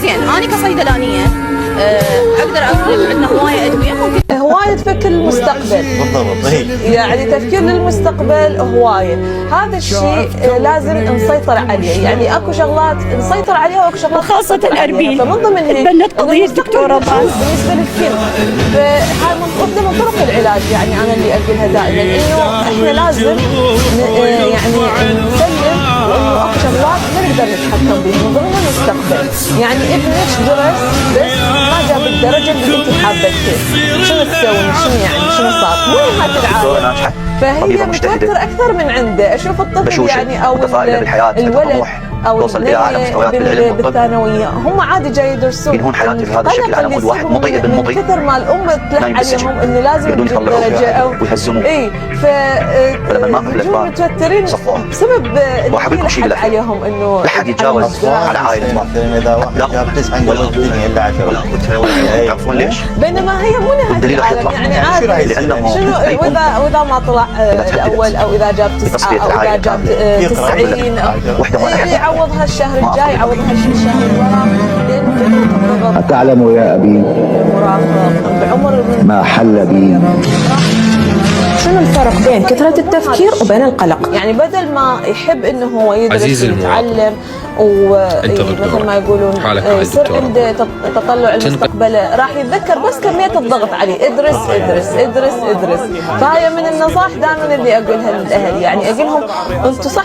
زين انا كصيدلانيه اقدر اقول عندنا هوايه ادويه ممكن هوايه تفكر للمستقبل. بالضبط. يعني تفكير للمستقبل هوايه، هذا الشيء لازم نسيطر عليه. يعني اكو شغلات نسيطر عليها واكو شغلات خاصة الأربيل. فمن ضمنها تبنت قضية دكتورة باز بالنسبه للكل. فهاي واحده من طرق العلاج، يعني انا اللي اقولها دائما انه احنا لازم يعني نسلم وانه اكو شغلات ما نقدر نتحكم بها، من ضمنها المستقبل. يعني ابنك درس بس ما جاب الدرجه اللي انت حابتها، شنو تسوي؟ شنو صار؟ وين هاي العالم؟ فهي متوتر اكثر من عنده. اشوف الطفل يعني او الولد او توصل الى اعلى مستويات العلم بالثانويه هم عادي جاي يدرسون. ينهون حياتي بهذا الشكل على مود واحد مطيء من كثر ما الام تلح عليهم انه لازم تجيب درجه او ويهزمون. اي فلما ما في يجون متوترين بسبب واحد بيكون شيء عليهم انه لا حد يتجاوز على عائلته. اذا واحد جاب 9 ولا الدنيا الا 10 تعرفون ليش؟ بينما هي مو نهايه العالم. يعني عادي شنو واذا ما طلع الاول او اذا جاب 9 او اذا جاب 90 يعوض هالشهر الجاي، يعوض هالشهر اللي وراه. أتعلم يا أبي بعمر ما حل بي؟ شنو الفرق بين كثرة التفكير وبين القلق؟ يعني بدل ما يحب انه هو يدرس ويتعلم ومثل ما يقولون يصير عنده تطلع المستقبل، راح يتذكر بس كمية الضغط عليه، ادرس ادرس ادرس ادرس. فهي من النصائح دائما اللي اقولها للاهل، يعني اقول لهم انتم صح